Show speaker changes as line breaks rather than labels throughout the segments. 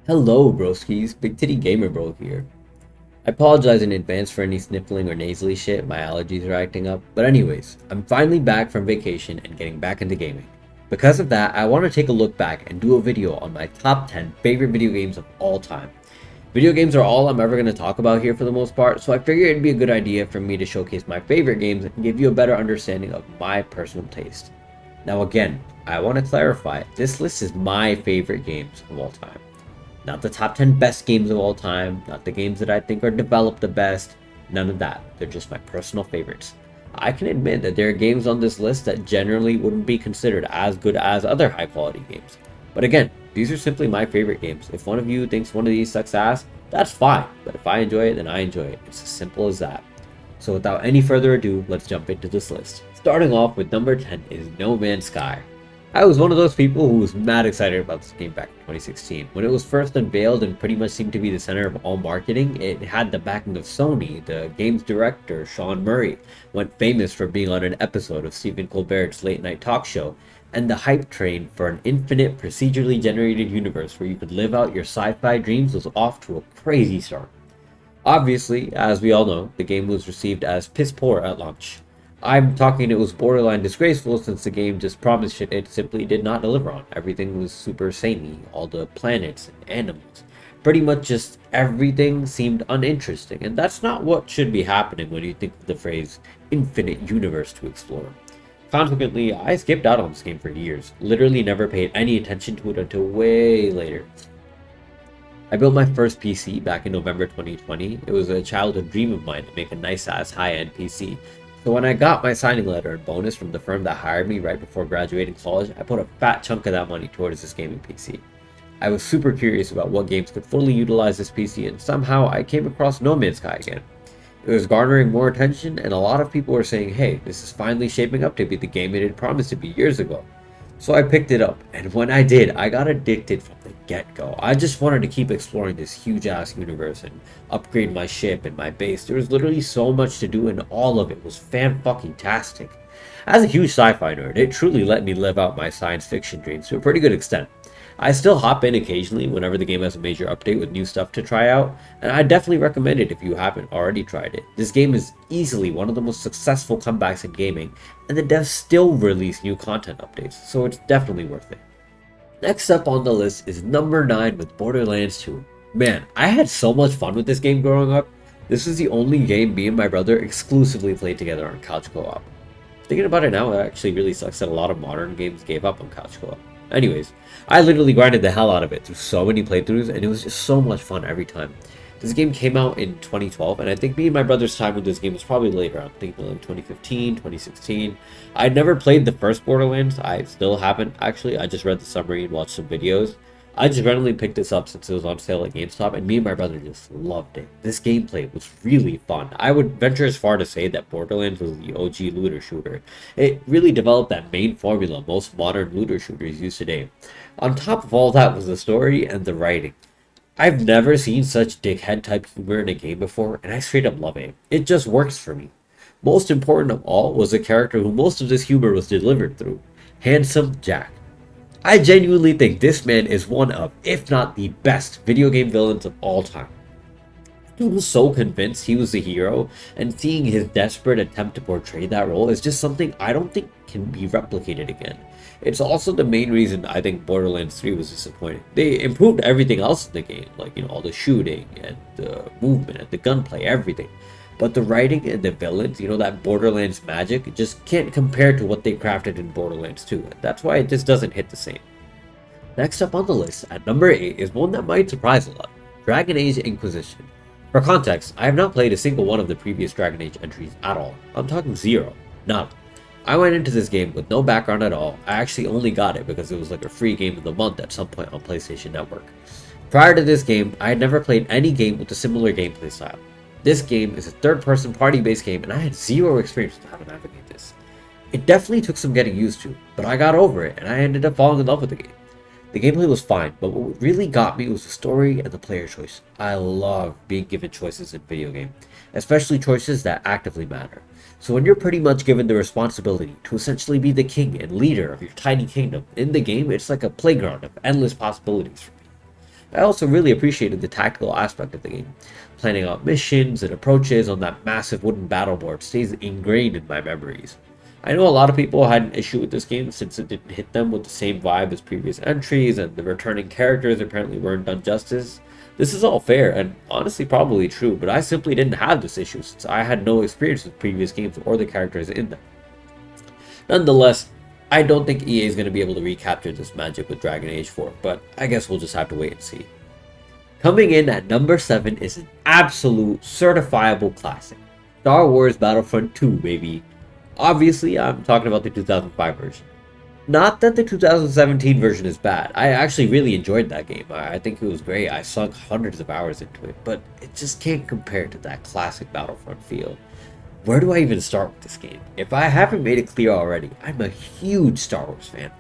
Hello, broskies. Big Titty Gamer Bro here. I apologize in advance for any sniffling or nasally shit. My allergies are acting up. But anyways, I'm finally back from vacation and getting back into gaming. Because of that, I want to take a look back and do a video on my top 10 favorite video games of all time. Video games are all I'm ever going to talk about here for the most part, so I figured it'd be a good idea for me to showcase my favorite games and give you a better understanding of my personal taste. Now again, I want to clarify, this list is my favorite games of all time. Not the top 10 best games of all time, not the games that I think are developed the best, none of that. They're just my personal favorites. I can admit that there are games on this list that generally wouldn't be considered as good as other high quality games. But again, these are simply my favorite games. If one of you thinks one of these sucks ass, that's fine. But if I enjoy it, then I enjoy it. It's as simple as that. So without any further ado, let's jump into this list. Starting off with number 10 is No Man's Sky. I was one of those people who was mad excited about this game back in 2016. When it was first unveiled and pretty much seemed to be the center of all marketing, it had the backing of Sony. The game's director, Sean Murray, went famous for being on an episode of Stephen Colbert's late night talk show, and the hype train for an infinite procedurally generated universe where you could live out your sci-fi dreams was off to a crazy start. Obviously, as we all know, the game was received as piss poor at launch. I'm talking it was borderline disgraceful since the game just promised shit it simply did not deliver on. Everything was super samey, all the planets and animals. Pretty much just everything seemed uninteresting, and that's not what should be happening when you think of the phrase infinite universe to explore. Consequently, I skipped out on this game for years, literally never paid any attention to it until way later. I built my first PC back in November 2020. It was a childhood dream of mine to make a nice ass high-end PC. So when I got my signing letter and bonus from the firm that hired me right before graduating college, I put a fat chunk of that money towards this gaming PC. I was super curious about what games could fully utilize this PC, and somehow I came across No Man's Sky again. It was garnering more attention, and a lot of people were saying, hey, this is finally shaping up to be the game it had promised to be years ago. So I picked it up, and when I did, I got addicted from the get-go. I just wanted to keep exploring this huge-ass universe and upgrade my ship and my base. There was literally so much to do, and all of it was fan-fucking-tastic. As a huge sci-fi nerd, it truly let me live out my science fiction dreams to a pretty good extent. I still hop in occasionally whenever the game has a major update with new stuff to try out, and I definitely recommend it if you haven't already tried it. This game is easily one of the most successful comebacks in gaming, and the devs still release new content updates, so it's definitely worth it. Next up on the list is number 9 with Borderlands 2. Man, I had so much fun with this game growing up. This was the only game me and my brother exclusively played together on couch co-op. Thinking about it now, it actually really sucks that a lot of modern games gave up on couch co-op. Anyways, I literally grinded the hell out of it through so many playthroughs, and it was just so much fun every time. This game came out in 2012, and I think me and my brother's time with this game was probably later. I'm thinking like 2015, 2016. I'd never played the first Borderlands. I still haven't, actually. I just read the summary and watched some videos. I just randomly picked this up since it was on sale at GameStop, and me and my brother just loved it. This gameplay was really fun. I would venture as far to say that Borderlands was the OG looter shooter. It really developed that main formula most modern looter shooters use today. On top of all that was the story and the writing. I've never seen such dickhead type humor in a game before, and I straight up love it. It just works for me. Most important of all was the character who most of this humor was delivered through, Handsome Jack. I genuinely think this man is one of, if not the best, video game villains of all time. He was so convinced he was the hero, and seeing his desperate attempt to portray that role is just something I don't think can be replicated again. It's also the main reason I think Borderlands 3 was disappointing. They improved everything else in the game, like, all the shooting and the movement and the gunplay, everything. But the writing and the villains, that Borderlands magic, just can't compare to what they crafted in Borderlands 2. That's why it just doesn't hit the same. Next up on the list, at number 8, is one that might surprise a lot, Dragon Age Inquisition. For context, I have not played a single one of the previous Dragon Age entries at all. I'm talking zero. None. I went into this game with no background at all. I actually only got it because it was like a free game of the month at some point on PlayStation Network. Prior to this game, I had never played any game with a similar gameplay style. This game is a third-person party-based game, and I had zero experience with how to navigate this. It definitely took some getting used to, but I got over it, and I ended up falling in love with the game. The gameplay was fine, but what really got me was the story and the player choice. I love being given choices in video game, especially choices that actively matter. So when you're pretty much given the responsibility to essentially be the king and leader of your tiny kingdom, in the game it's like a playground of endless possibilities for me. I also really appreciated the tactical aspect of the game. Planning out missions and approaches on that massive wooden battleboard stays ingrained in my memories. I know a lot of people had an issue with this game since it didn't hit them with the same vibe as previous entries, and the returning characters apparently weren't done justice. This is all fair and honestly probably true, but I simply didn't have this issue since I had no experience with previous games or the characters in them. Nonetheless, I don't think EA is going to be able to recapture this magic with Dragon Age 4, but I guess we'll just have to wait and see. Coming in at number 7 is an absolute certifiable classic. Star Wars Battlefront 2, baby. Obviously, I'm talking about the 2005 version. Not that the 2017 version is bad. I actually really enjoyed that game. I think it was great. I sunk hundreds of hours into it, but it just can't compare to that classic Battlefront feel. Where do I even start with this game? If I haven't made it clear already, I'm a huge Star Wars fan.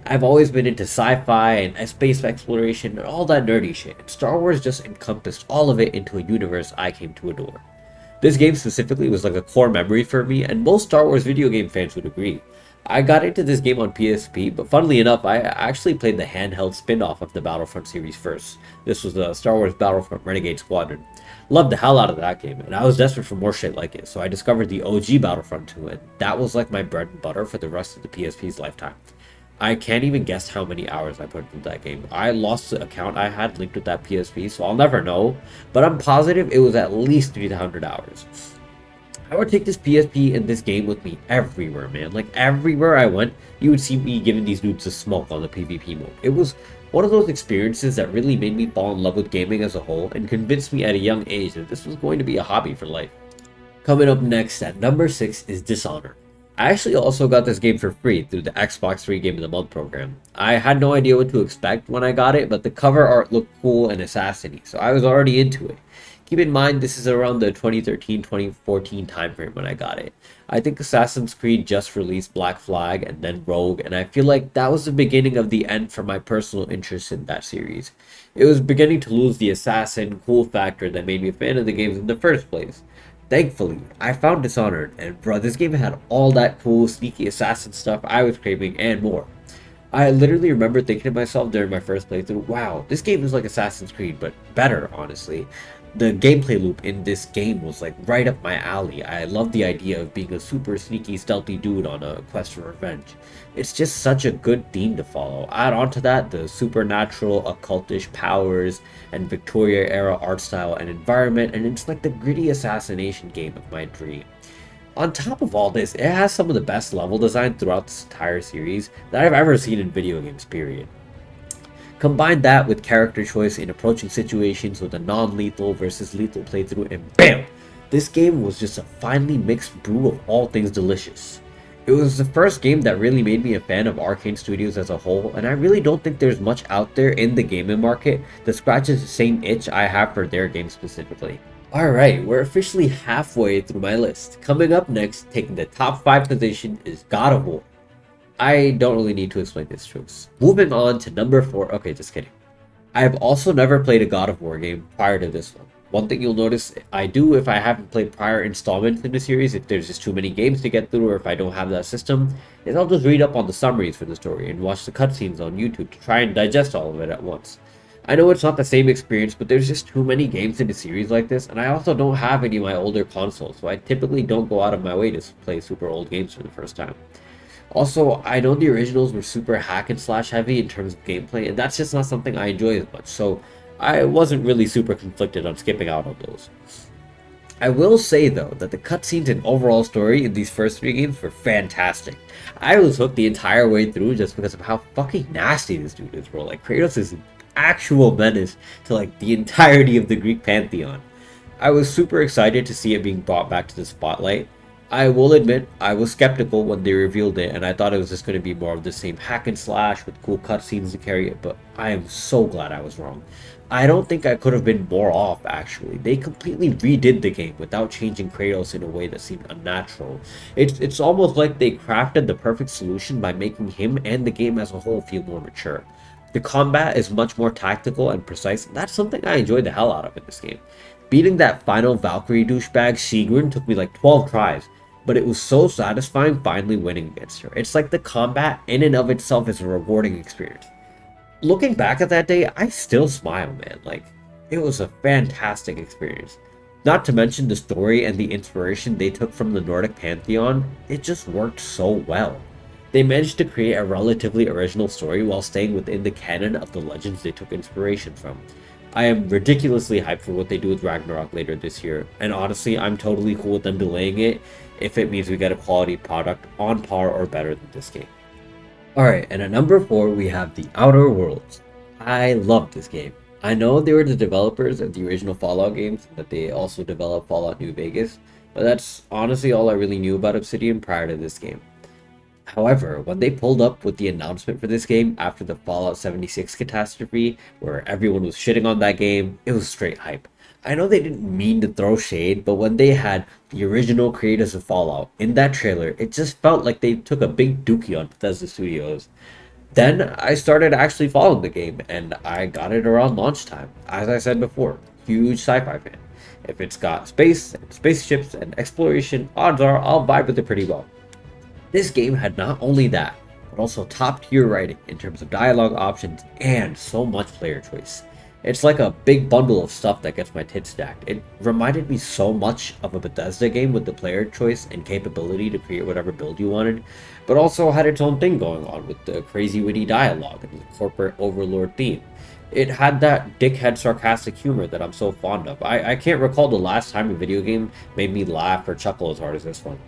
I've always been into sci-fi and space exploration and all that nerdy shit, and Star Wars just encompassed all of it into a universe I came to adore. This game specifically was like a core memory for me, and most Star Wars video game fans would agree. I got into this game on PSP, but funnily enough, I actually played the handheld spin-off of the Battlefront series first. This was the Star Wars Battlefront Renegade Squadron. Loved the hell out of that game, and I was desperate for more shit like it, so I discovered the OG Battlefront 2, and that was like my bread and butter for the rest of the PSP's lifetime. I can't even guess how many hours I put into that game. I lost the account I had linked with that PSP, so I'll never know, but I'm positive it was at least 300 hours. I would take this PSP and this game with me everywhere, man. Like, everywhere I went, you would see me giving these dudes a smoke on the PvP mode. It was one of those experiences that really made me fall in love with gaming as a whole and convinced me at a young age that this was going to be a hobby for life. Coming up next at number 6 is Dishonored. I actually also got this game for free through the Xbox 3 Game of the Month program. I had no idea what to expect when I got it, but the cover art looked cool and assassin-y, so I was already into it. Keep in mind, this is around the 2013-2014 timeframe when I got it. I think Assassin's Creed just released Black Flag and then Rogue, and I feel like that was the beginning of the end for my personal interest in that series. It was beginning to lose the assassin cool factor that made me a fan of the games in the first place. Thankfully, I found Dishonored, and bro, this game had all that cool, sneaky assassin stuff I was craving and more. I literally remember thinking to myself during my first playthrough, wow, this game is like Assassin's Creed, but better, honestly. The gameplay loop in this game was like right up my alley. I love the idea of being a super sneaky, stealthy dude on a quest for revenge. It's just such a good theme to follow. Add on to that the supernatural, occultish powers, and Victoria era art style and environment, and it's like the gritty assassination game of my dream. On top of all this, it has some of the best level design throughout this entire series that I've ever seen in video games, period. Combine that with character choice in approaching situations with a non-lethal versus lethal playthrough, and BAM! This game was just a finely mixed brew of all things delicious. It was the first game that really made me a fan of Arcane Studios as a whole, and I really don't think there's much out there in the gaming market that scratches the same itch I have for their game specifically. Alright, we're officially halfway through my list. Coming up next, taking the top 5 position is God of War. I don't really need to explain this choice. Moving on to number 4. Okay, just kidding. I've also never played a God of War game prior to this one. One thing you'll notice I do if I haven't played prior installments in the series, if there's just too many games to get through or if I don't have that system, is I'll just read up on the summaries for the story and watch the cutscenes on YouTube to try and digest all of it at once. I know it's not the same experience, but there's just too many games in the series like this, and I also don't have any of my older consoles, so I typically don't go out of my way to play super old games for the first time. Also, I know the originals were super hack and slash heavy in terms of gameplay, and that's just not something I enjoy as much, so I wasn't really super conflicted on skipping out on those. I will say though that the cutscenes and overall story in these first 3 games were fantastic. I was hooked the entire way through just because of how fucking nasty this dude is, bro. Like, Kratos is an actual menace to like the entirety of the Greek pantheon. I was super excited to see it being brought back to the spotlight. I will admit, I was skeptical when they revealed it, and I thought it was just going to be more of the same hack and slash with cool cutscenes to carry it, but I am so glad I was wrong. I don't think I could have been more off, actually. They completely redid the game without changing Kratos in a way that seemed unnatural. It's almost like they crafted the perfect solution by making him and the game as a whole feel more mature. The combat is much more tactical and precise, and that's something I enjoyed the hell out of in this game. Beating that final Valkyrie douchebag Sigrun took me like 12 tries, but it was so satisfying finally winning against her. It's like the combat in and of itself is a rewarding experience. Looking back at that day, I still smile, man. Like, it was a fantastic experience. Not to mention the story and the inspiration they took from the Nordic pantheon, it just worked so well. They managed to create a relatively original story while staying within the canon of the legends they took inspiration from. I am ridiculously hyped for what they do with Ragnarok later this year, and honestly, I'm totally cool with them delaying it if it means we get a quality product on par or better than this game. Alright, and at number 4 we have The Outer Worlds. I love this game. I know they were the developers of the original Fallout games, but they also developed Fallout New Vegas, but that's honestly all I really knew about Obsidian prior to this game. However, when they pulled up with the announcement for this game after the Fallout 76 catastrophe, where everyone was shitting on that game, it was straight hype. I know they didn't mean to throw shade, but when they had the original creators of Fallout in that trailer, it just felt like they took a big dookie on Bethesda Studios. Then I started actually following the game, and I got it around launch time. As I said before, huge sci-fi fan. If it's got space and spaceships and exploration, odds are I'll vibe with it pretty well. This game had not only that, but also top tier writing in terms of dialogue options and so much player choice. It's like a big bundle of stuff that gets my tits stacked. It reminded me so much of a Bethesda game with the player choice and capability to create whatever build you wanted, but also had its own thing going on with the crazy witty dialogue and the corporate overlord theme. It had that dickhead sarcastic humor that I'm so fond of. I can't recall the last time a video game made me laugh or chuckle as hard as this one.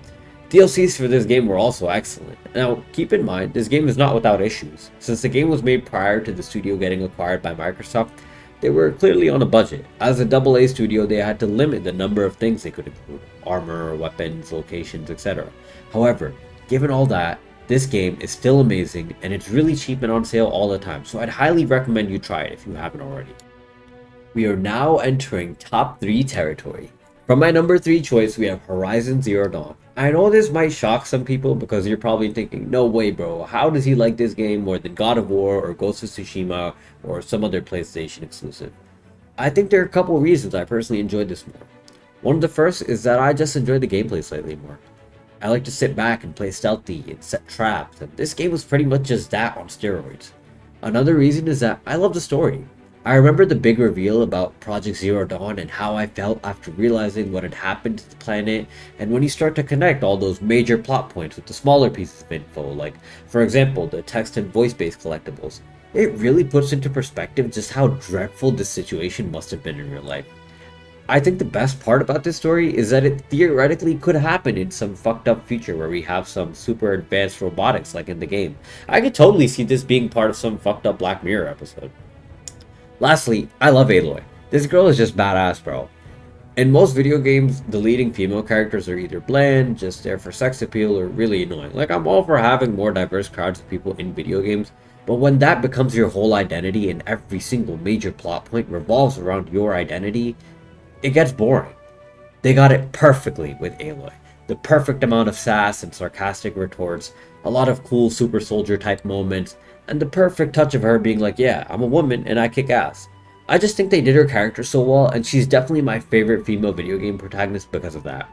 DLCs for this game were also excellent. Now, keep in mind, this game is not without issues. Since the game was made prior to the studio getting acquired by Microsoft, they were clearly on a budget. As a AA studio, they had to limit the number of things they could include: armor, weapons, locations, etc. However, given all that, this game is still amazing, and it's really cheap and on sale all the time, so I'd highly recommend you try it if you haven't already. We are now entering top 3 territory. From my number 3 choice, we have Horizon Zero Dawn. I know this might shock some people because you're probably thinking, no way bro, how does he like this game more than God of War or Ghost of Tsushima or some other PlayStation exclusive? I think there are a couple reasons I personally enjoyed this more. One of the first is that I just enjoy the gameplay slightly more. I like to sit back and play stealthy and set traps, and this game was pretty much just that on steroids. Another reason is that I love the story. I remember the big reveal about Project Zero Dawn and how I felt after realizing what had happened to the planet, and when you start to connect all those major plot points with the smaller pieces of info, like, for example, the text and voice-based collectibles, it really puts into perspective just how dreadful this situation must have been in real life. I think the best part about this story is that it theoretically could happen in some fucked up future where we have some super advanced robotics like in the game. I could totally see this being part of some fucked up Black Mirror episode. Lastly, I love Aloy. This girl is just badass, bro. In most video games, the leading female characters are either bland, just there for sex appeal, or really annoying. Like, I'm all for having more diverse crowds of people in video games, but when that becomes your whole identity and every single major plot point revolves around your identity, it gets boring. They got it perfectly with Aloy. The perfect amount of sass and sarcastic retorts, a lot of cool super soldier type moments, and the perfect touch of her being like, yeah, I'm a woman and I kick ass. I just think they did her character so well, and she's definitely my favorite female video game protagonist because of that.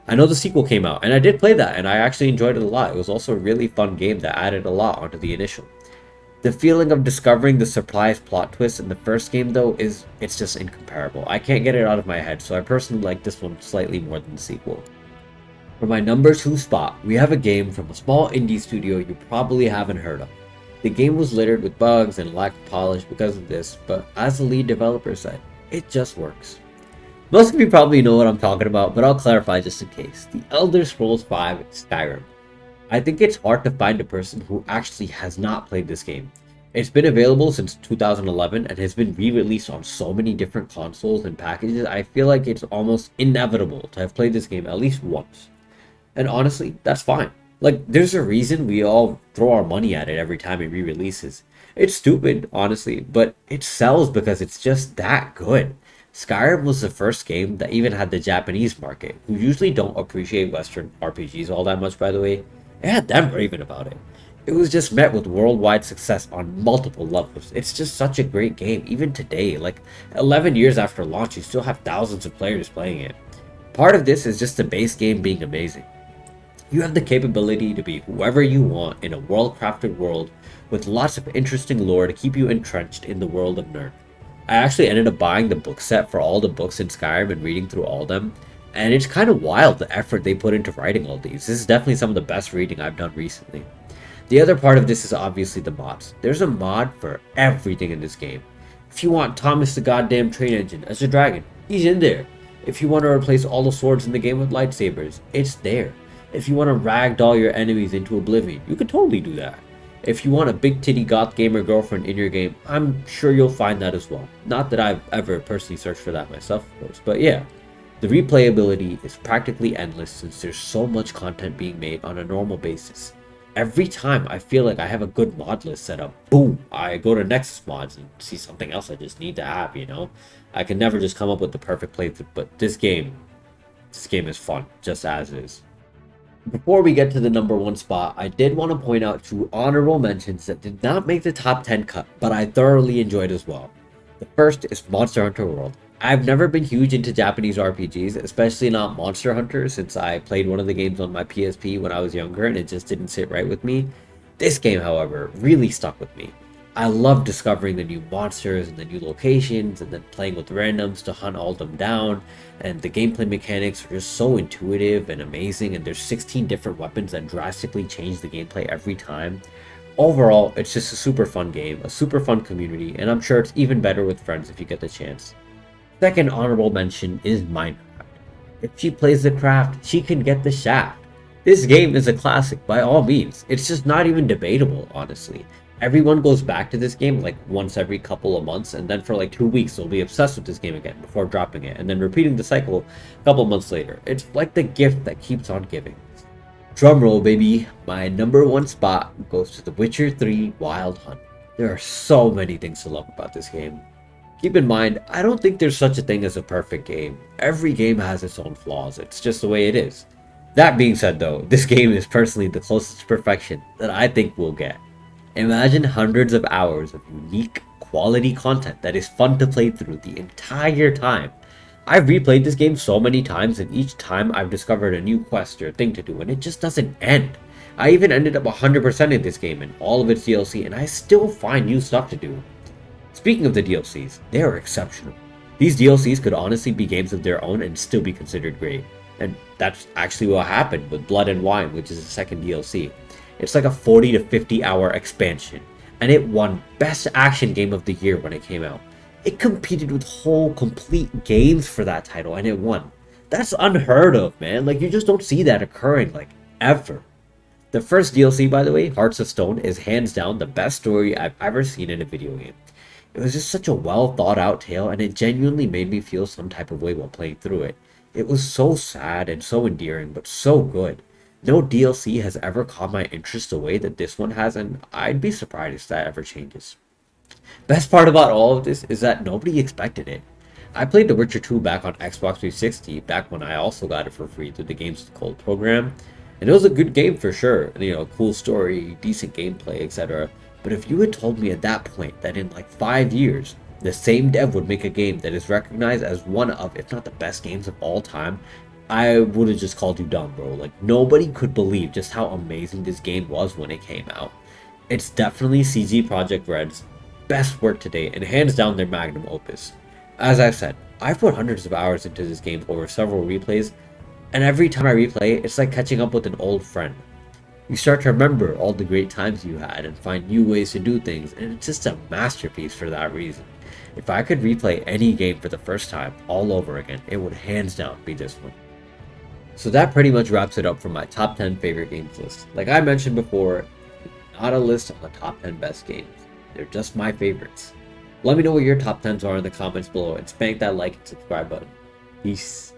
I know the sequel came out, and I did play that, and I actually enjoyed it a lot. It was also a really fun game that added a lot onto the initial. The feeling of discovering the surprise plot twist in the first game, though, it's just incomparable. I can't get it out of my head, so I personally like this one slightly more than the sequel. For my number 2 spot, we have a game from a small indie studio you probably haven't heard of. The game was littered with bugs and lack of polish because of this, but as the lead developer said, it just works. Most of you probably know what I'm talking about, but I'll clarify just in case. The Elder Scrolls V Skyrim. I think it's hard to find a person who actually has not played this game. It's been available since 2011 and has been re-released on so many different consoles and packages, I feel like it's almost inevitable to have played this game at least once. And honestly, that's fine. Like, there's a reason we all throw our money at it every time it re-releases. It's stupid, honestly, but it sells because it's just that good. Skyrim was the first game that even had the Japanese market, who usually don't appreciate Western RPGs all that much, by the way. It had them raving about it. It was just met with worldwide success on multiple levels. It's just such a great game, even today. Like, 11 years after launch, you still have thousands of players playing it. Part of this is just the base game being amazing. You have the capability to be whoever you want in a well-crafted world with lots of interesting lore to keep you entrenched in the world of Nerd. I actually ended up buying the book set for all the books in Skyrim and reading through all of them, and it's kind of wild the effort they put into writing all these. This is definitely some of the best reading I've done recently. The other part of this is obviously the mods. There's a mod for everything in this game. If you want Thomas the goddamn train engine as a dragon, he's in there. If you want to replace all the swords in the game with lightsabers, it's there. If you want to ragdoll your enemies into oblivion, you could totally do that. If you want a big titty goth gamer girlfriend in your game, I'm sure you'll find that as well. Not that I've ever personally searched for that myself, of course, but yeah. The replayability is practically endless since there's so much content being made on a normal basis. Every time I feel like I have a good mod list set up, boom, I go to Nexus Mods and see something else I just need to have, you know? I can never just come up with the perfect playthrough, but this game is fun, just as is. Before we get to the number 1 spot, I did want to point out 2 honorable mentions that did not make the top 10 cut, but I thoroughly enjoyed as well. The first is Monster Hunter World. I've never been huge into Japanese RPGs, especially not Monster Hunter, since I played one of the games on my PSP when I was younger and it just didn't sit right with me. This game, however, really stuck with me. I love discovering the new monsters and the new locations and then playing with randoms to hunt all of them down, and the gameplay mechanics are just so intuitive and amazing, and there's 16 different weapons that drastically change the gameplay every time. Overall, it's just a super fun game, a super fun community, and I'm sure it's even better with friends if you get the chance. Second honorable mention is Minecraft. If she plays the craft, she can get the shaft. This game is a classic by all means. It's just not even debatable, honestly. Everyone goes back to this game like once every couple of months, and then for like 2 weeks they'll be obsessed with this game again before dropping it, and then repeating the cycle a couple months later. It's like the gift that keeps on giving. Drumroll, baby. My number 1 spot goes to The Witcher 3 Wild Hunt. There are so many things to love about this game. Keep in mind, I don't think there's such a thing as a perfect game. Every game has its own flaws, it's just the way it is. That being said though, this game is personally the closest to perfection that I think we'll get. Imagine hundreds of hours of unique, quality content that is fun to play through the entire time. I've replayed this game so many times, and each time I've discovered a new quest or thing to do, and it just doesn't end. I even ended up 100% in this game and all of its DLC, and I still find new stuff to do. Speaking of the DLCs, they are exceptional. These DLCs could honestly be games of their own and still be considered great. And that's actually what happened with Blood and Wine, which is the second DLC. It's like a 40 to 50 hour expansion, and it won Best Action Game of the Year when it came out. It competed with whole complete games for that title, and it won. That's unheard of, man. Like, you just don't see that occurring, like, ever. The first DLC, by the way, Hearts of Stone, is hands down the best story I've ever seen in a video game. It was just such a well thought out tale, and it genuinely made me feel some type of way while playing through it. It was so sad and so endearing, but so good. No DLC has ever caught my interest the way that this one has, and I'd be surprised if that ever changes. Best part about all of this is that nobody expected it. I played The Witcher 2 back on Xbox 360, back when I also got it for free through the Games with Gold program, and it was a good game for sure. You know, cool story, decent gameplay, etc. But if you had told me at that point that in like 5 years, the same dev would make a game that is recognized as one of, if not the best games of all time, I would have just called you dumb, bro. Like, nobody could believe just how amazing this game was when it came out. It's definitely CG Projekt Red's best work to date, and hands down their magnum opus. As I've said, I've put hundreds of hours into this game over several replays, and every time I replay it, it's like catching up with an old friend. You start to remember all the great times you had and find new ways to do things, and it's just a masterpiece for that reason. If I could replay any game for the first time all over again, it would hands down be this one. So that pretty much wraps it up for my top 10 favorite games list. Like I mentioned before, not a list on the top 10 best games. They're just my favorites. Let me know what your top 10s are in the comments below, and spank that like and subscribe button. Peace.